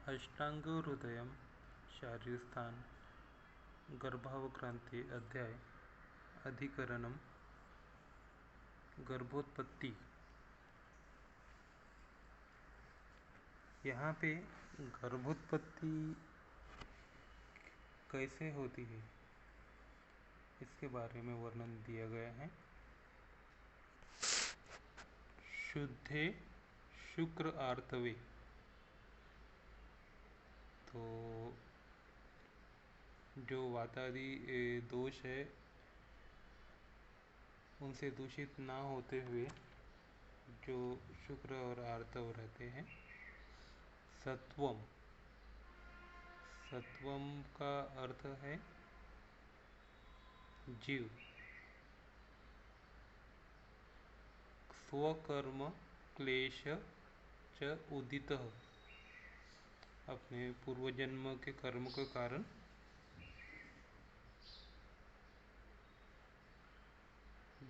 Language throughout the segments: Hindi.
अष्टांगहृदयम शारीरस्थान गर्भावग्रांथि अध्याय अधिकरणम गर्भोत्पत्ति। यहाँ पे गर्भोत्पत्ति कैसे होती है इसके बारे में वर्णन दिया गया है। शुद्धे शुक्र आर्तवे, तो जो वातादि दोष है उनसे दूषित ना होते हुए जो शुक्र और आर्तव रहते हैं। सत्वम, सत्वम का अर्थ है जीव। स्वकर्म क्लेश च उदितः, अपने पूर्व जन्म के कर्म के कारण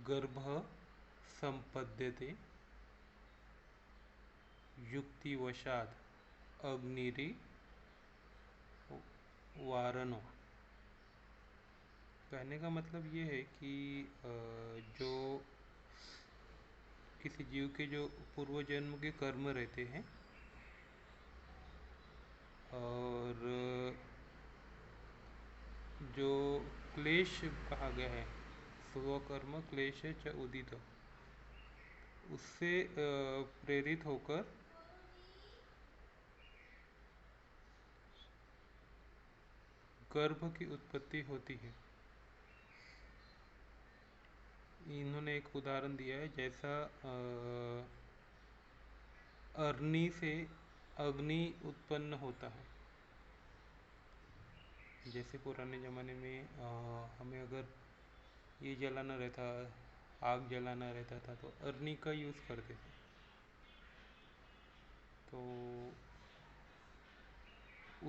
गर्भ संपद्यते युक्तिवशात अग्निरि वारणो। कहने का मतलब ये है कि जो किसी जीव के जो पूर्व जन्म के कर्म रहते हैं और जो क्लेश कहा गया है स्वकर्म क्लेश च उदित, उससे प्रेरित होकर गर्भ की उत्पत्ति होती है। इन्होंने एक उदाहरण दिया है, जैसा अग्नि से अग्नि उत्पन्न होता है। जैसे पुराने ज़माने में हमें अगर ये जलाना रहता, आग जलाना रहता था तो अग्नि का यूज़ करते थे। तो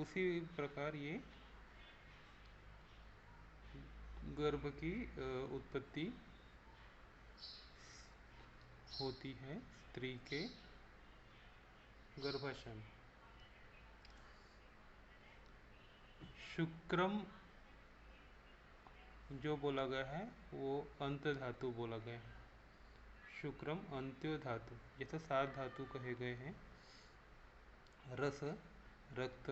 उसी प्रकार ये गर्भ की उत्पत्ति होती है स्त्री के गर्भाशय में। शुक्रम जो बोला गया है वो अंत धातु बोला गया है। शुक्रम अंत्य धातु, जैसे 7 धातु कहे गए हैं, रस, रक्त,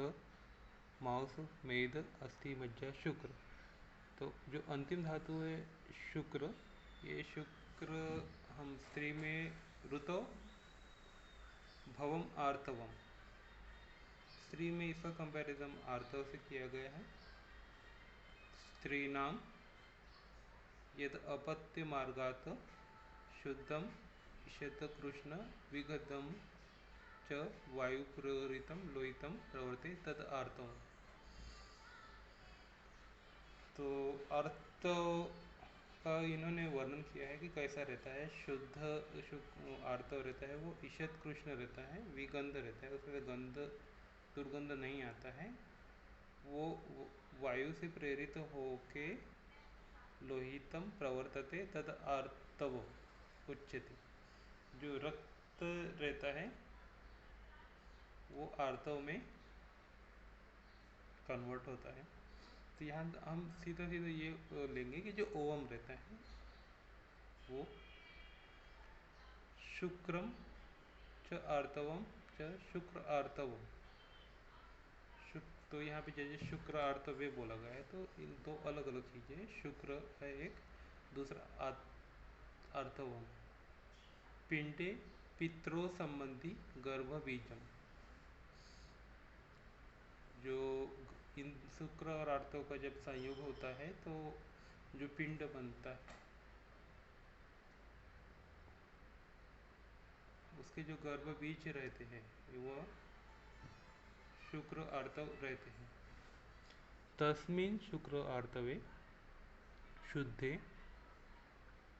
मांस, मेद, अस्थि, मज्जा, शुक्र। तो जो अंतिम धातु है शुक्र, ये शुक्र हम स्त्री में ऋतो भवम आर्तवम, स्त्री में इसका कंपैरिजन आर्तव से किया गया है। स्त्रीणाम यद अपत्य मार्गात शुद्धम शतकृष्ण विगतम च वायु प्रेरितम लोहितम प्रवर्ते तद आर्तव। तो अर्थ का इन्होंने वर्णन किया है कि कैसा रहता है। शुद्ध आर्तव रहता है वो ईशत कृष्ण रहता है, विगंध रहता है, उसमें गंध दुर्गंध नहीं आता है। वो वायु से प्रेरित होके लोहितम प्रवर्तते तद आर्तव उच्यते। जो रक्त रहता है वो आर्तव में कन्वर्ट होता है। तो यहाँ हम सीधा सीधा ये लेंगे कि जो ओवम रहता है वो शुक्रम च आर्तवम च शुक्र आर्तवम। तो यहाँ पे जैसे शुक्र आर्तव्य बोला गया है, तो इन दो अलग अलग चीज़ें, शुक्र है एक, दूसरा आर्तवम। पिंडे पित्रो संबंधी गर्भ बीजम, जो इन शुक्र और आर्तव का जब संयोग होता है तो जो पिंड बनता है उसके जो गर्भ बीज रहते हैं वह शुक्र आर्तव रहते हैं। तस्मिन् शुक्र आर्तवे शुद्धे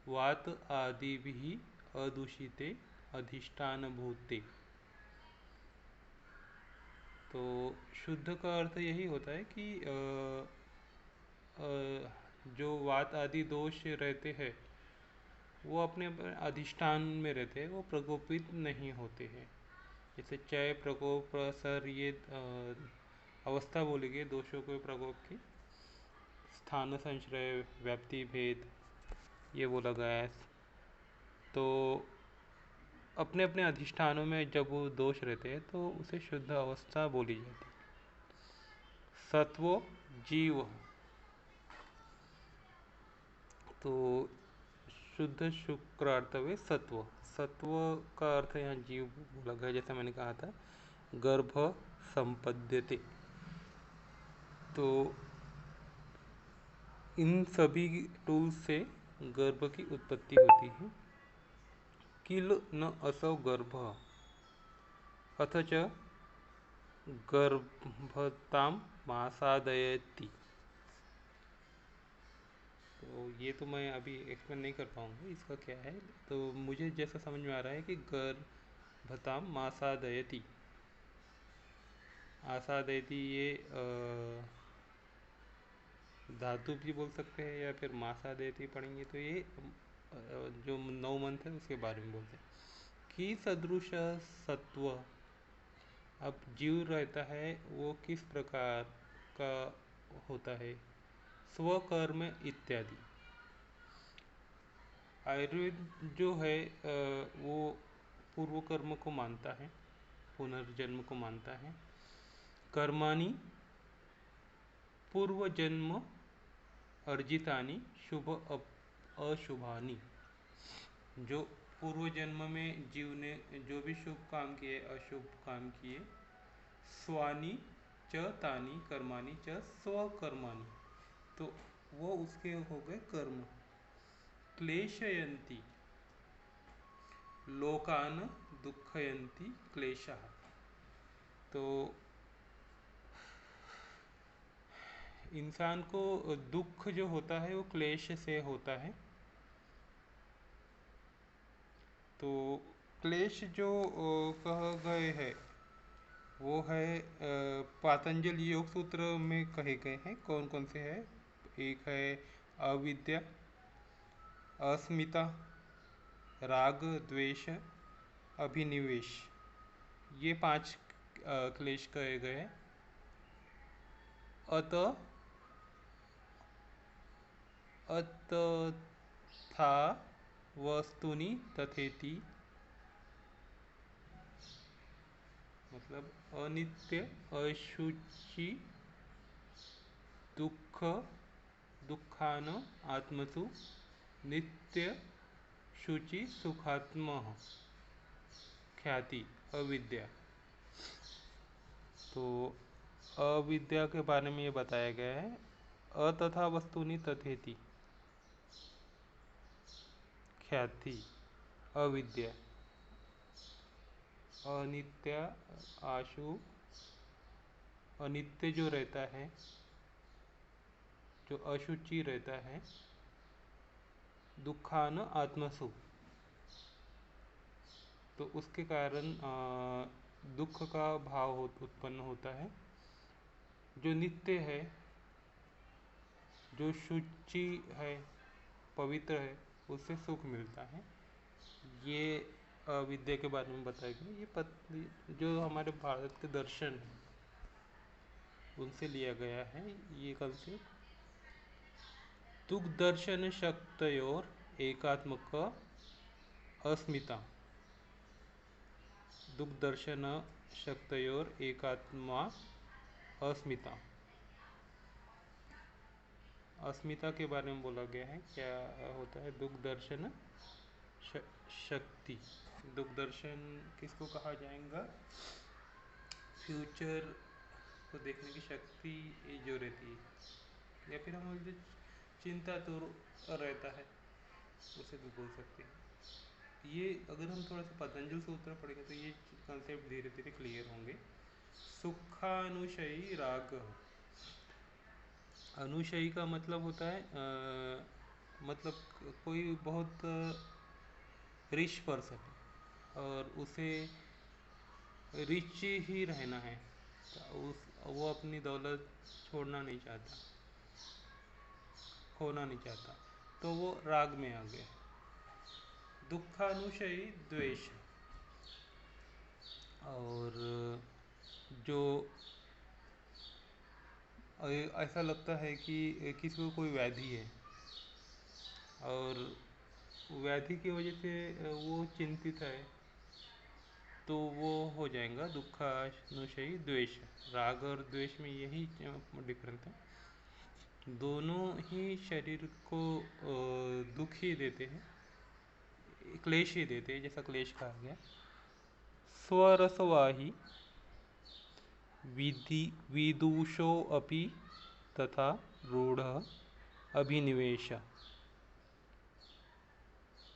वात आदिभिः अदूषिते अधिष्ठानभूते। तो शुद्ध का अर्थ यही होता है कि जो वात आदि दोष रहते हैं वो अपने अधिष्ठान में रहते हैं, वो प्रकोपित नहीं होते हैं। जैसे चय, प्रकोप, प्रसर, ये अवस्था बोली गई दोषों के प्रकोप की। स्थान संश्रय, व्याप्ति भेद, ये बोला गया है। तो अपने अपने अधिष्ठानों में जब वो दोष रहते हैं तो उसे शुद्ध अवस्था बोली जाती है। सत्व जीव, तो शुद्ध शुक्रार्थवे सत्व, सत्व का अर्थ यहाँ जीव बोला गया, जैसा मैंने कहा था। गर्भ संपद्यते, तो इन सभी टूल्स से गर्भ की उत्पत्ति होती है। किल न असौ गर्भ अथ च गर्भताम मासादयति। तो ये तो मैं अभी एक्सप्लेन नहीं कर पाऊँगा इसका क्या है। तो मुझे जैसा समझ में आ रहा है कि गर्भताम मासादयति, आसादयति ये धातु भी बोल सकते हैं या फिर मासादयति पढ़ेंगे तो ये जो 9 मंथ है उसके बारे में बोलते हैं। कि सदृश सत्व, अब जीव रहता है वो किस प्रकार का होता है। स्वकर्म इत्यादि, आयुर्वेद जो है वो पूर्व कर्म को मानता है, पुनर्जन्म को मानता है। कर्माणि पूर्व जन्म अर्जितानि शुभ अशुभानि, जो पूर्व जन्म में जीव ने जो भी शुभ काम किए अशुभ काम किए। स्वानि च तानि कर्माणि च स्वकर्माणि, तो वो उसके हो गए कर्म। क्लेशयन्ति लोकान दुखयन्ति क्लेशः, तो इंसान को दुख जो होता है वो क्लेश से होता है। तो क्लेश जो कह गए हैं वो है पातंजल योग सूत्र में कहे गए हैं। कौन कौन से हैं? एक है अविद्या, अस्मिता, राग द्वेष, अभिनिवेश, ये 5 क्लेश कहे गए हैं। अतथा वस्तुनि तथेति, मतलब अनित्य, अशुचि, दुख, दुखान आत्मसु, नित्य शुचि सुखात्म ख्याति, अविद्या। तो अविद्या के बारे में ये बताया गया है। अतथा वस्तुनि तथेति, ख्याति, अविद्या। अनित्य, आशु, अनित्य जो रहता है, जो अशुचि रहता है। दुखान आत्मसु, तो उसके कारण दुख का भाव उत्पन्न होता है। जो नित्य है, जो शुचि है, पवित्र है, उससे सुख मिलता है। ये विद्या के बारे में बताया गया। ये जो हमारे भारत के दर्शन है उनसे लिया गया है ये कंसेप्ट। दुख दर्शन शक्तयोर एकात्मक अस्मिता, दुख दर्शन शक्तयोर एकात्मा अस्मिता। अस्मिता के बारे में बोला गया है। क्या होता है दुख दर्शन शक्ति? दुख दर्शन किसको कहा जाएगा? फ्यूचर को देखने की शक्ति जो रहती है, या फिर हम जो चिंता तो रहता है उसे भी बोल सकते हैं। ये अगर हम थोड़ा सा पतंजल सूत्र पढ़ेंगे तो ये कंसेप्ट धीरे धीरे क्लियर होंगे। सुखानुशयी राग, अनुशयी का मतलब होता है मतलब कोई बहुत रिच पर्सन और उसे रिच ही रहना है, तो वो अपनी दौलत छोड़ना नहीं चाहता, खोना नहीं चाहता, तो वो राग में आ गया। दुखानुशयी द्वेष, और जो ऐसा लगता है कि किसी को कोई व्याधि है और व्याधि की वजह से वो चिंतित है, तो वो हो जाएगा दुखानुशयी द्वेष। राग और द्वेष में यही डिफरेंस है। दोनों ही शरीर को दुख ही देते हैं, क्लेश ही देते हैं, जैसा क्लेश कहा गया। स्वरसवाही विधि विदुषो अपि तथा रूढ़ अभिनिवेश।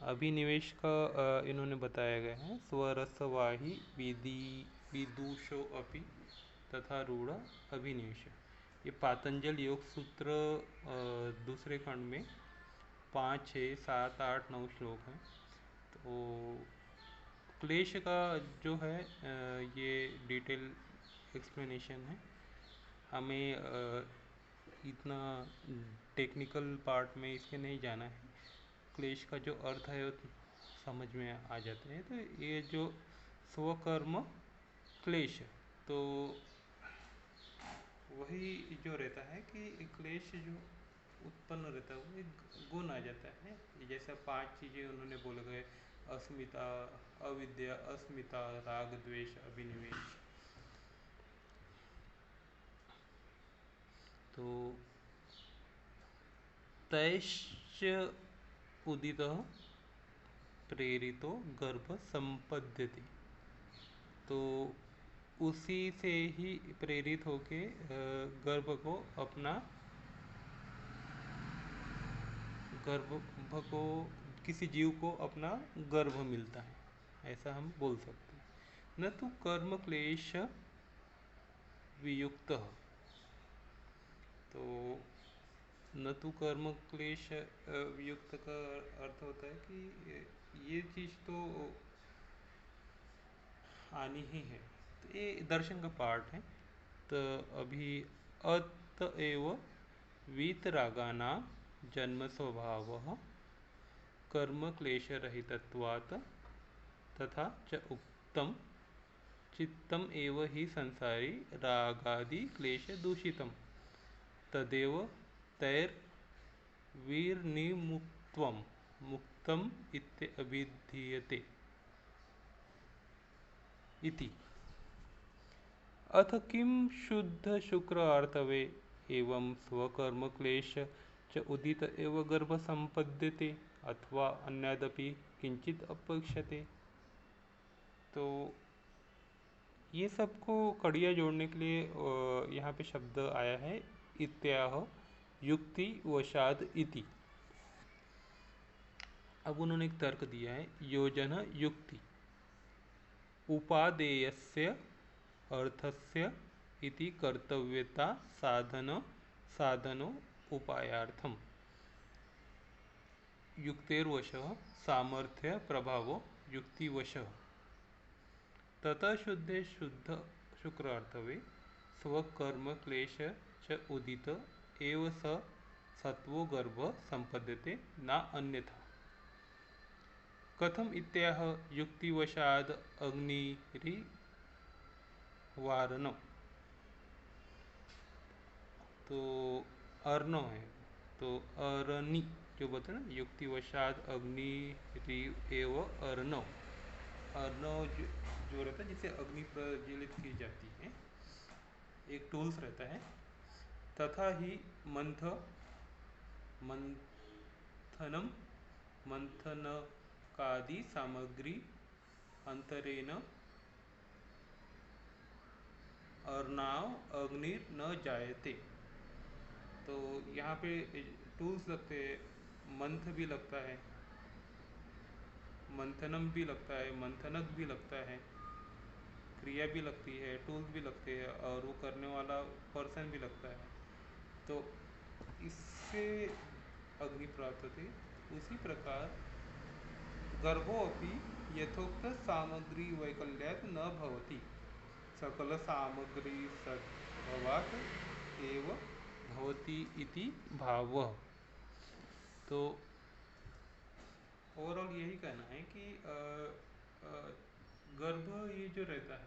अभिनिवेश का इन्होंने बताया गया है। स्वरसवाही विधि विदुषो अपि तथा रूढ़ अभिनिवेश। ये पातंजल योग सूत्र दूसरे खंड में 5, 6, 7, 8, 9 श्लोक हैं। तो क्लेश का जो है ये डिटेल एक्सप्लेनेशन है। हमें इतना टेक्निकल पार्ट में इसके नहीं जाना है। क्लेश का जो अर्थ है वो समझ में आ जाते हैं। तो ये जो स्वकर्म क्लेश, तो वही जो रहता है कि क्लेश जो उत्पन्न रहता है वो एक गुण आ जाता है। जैसा 5 चीज़ें उन्होंने बोले गए: अस्मिता, अविद्या, अस्मिता, राग, द्वेष, अभिनिवेश। तो तैश्च उदितः प्रेरितो गर्भ संपद्यते। तो उसी से ही प्रेरित होके गर्भ को अपना गर्भ को किसी जीव को अपना गर्भ मिलता है, ऐसा हम बोल सकते हैं। न तो कर्म क्लेश वियुक्त। तो न तो कर्म क्लेश वियुक्त का अर्थ होता है कि ये चीज़ तो आनी ही है। तो ये दर्शन का पार्ट है। तो अभी अतएव वीतरागानां जन्म स्वभावः कर्म क्लेश रहितत्वात् तथा च उक्तम चित्तम एव हि संसारी रागादि क्लेश दूषितम तदेव तैर्विर्निमुक्त्वम मुक्तम इत्यभिधीयते इति। अथ किम शुद्ध शुक्र आर्तवे एवं स्वकर्म क्लेश च उदित एव गर्भ संपद्यते अथवा अन्यदपि किंचित अपेक्षते। तो ये सबको कड़िया जोड़ने के लिए यहाँ पे शब्द आया है इत्याह युक्ति वशाद इति। अब उन्होंने एक तर्क दिया है, योजन युक्ति उपादेयस्य अर्थस्य इति कर्तव्यता साधनो उपायार्थम युक्तेर्वशः सामर्थ्य प्रभावो युक्तिवशः ततः शुद्धे शुद्ध शुक्रार्थवे स्वकर्म क्लेश च उदित एव स सत्वो गर्भ संपद्यते न अन्यथा। कथम इत्याह युक्तिवशाद अग्निरिवारणम। तो अर्णव है, तो अरणी जो बोलते हैं ना, युक्तिवशाद अग्नि एव अर्णव। अर्णव जो रहता है जिसे अग्नि प्रज्वलित की जाती है, एक टूल्स रहता है। तथा ही मंथनम मंथनकादि सामग्री अंतरेण अर्णाव अग्निर न जायते। तो यहाँ पे टूल्स लगते हैं, मंथ भी लगता है, मंथनम भी लगता है, मंथनक भी लगता है, क्रिया भी लगती है, टूल्स भी लगते हैं और वो करने वाला पर्सन भी लगता है। तो इससे अग्नि प्राप्त होती। उसी प्रकार गर्भोपि यथोक्त सामग्री वैकल्यात् न भवति सकल सामग्री सद्भवात् एव भवति इति भावः। तो ओवरऑल यही कहना है कि गर्भ ये जो रहता है,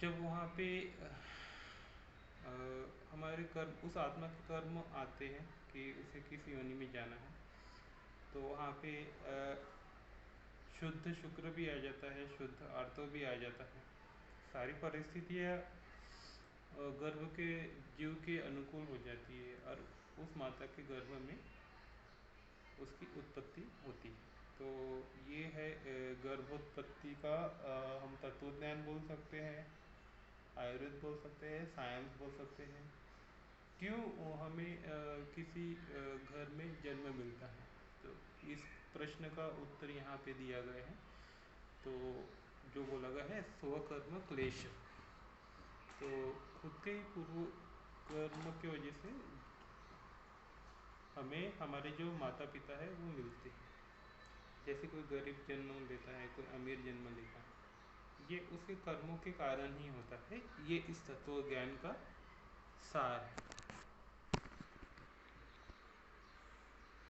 जब वहाँ पे अ, हमारे कर्म, उस आत्मा के कर्म आते हैं कि उसे किस योनि में जाना है, तो वहाँ पे शुद्ध शुक्र भी आ जाता है, शुद्ध आर्तव भी आ जाता है। सारी परिस्थितियाँ गर्भ के जीव के अनुकूल हो जाती है और उस माता के गर्भ में उसकी उत्पत्ति होती है। तो ये है गर्भोत्पत्ति का हम तत्वज्ञान बोल सकते हैं, आयुर्वेद बोल सकते हैं, साइंस बोल सकते हैं। क्यों हमें किसी घर में जन्म मिलता है, तो इस प्रश्न का उत्तर यहाँ पे दिया गया है। तो जो बोला गया है स्वकर्म क्लेश, तो खुद के ही पूर्व कर्म की वजह से हमें हमारे जो माता पिता है वो मिलते हैं। जैसे कोई गरीब जन्म लेता है, कोई अमीर जन्म लेता है, ये उसके कर्मों के कारण ही होता है। ये इस तत्व ज्ञान का सार है।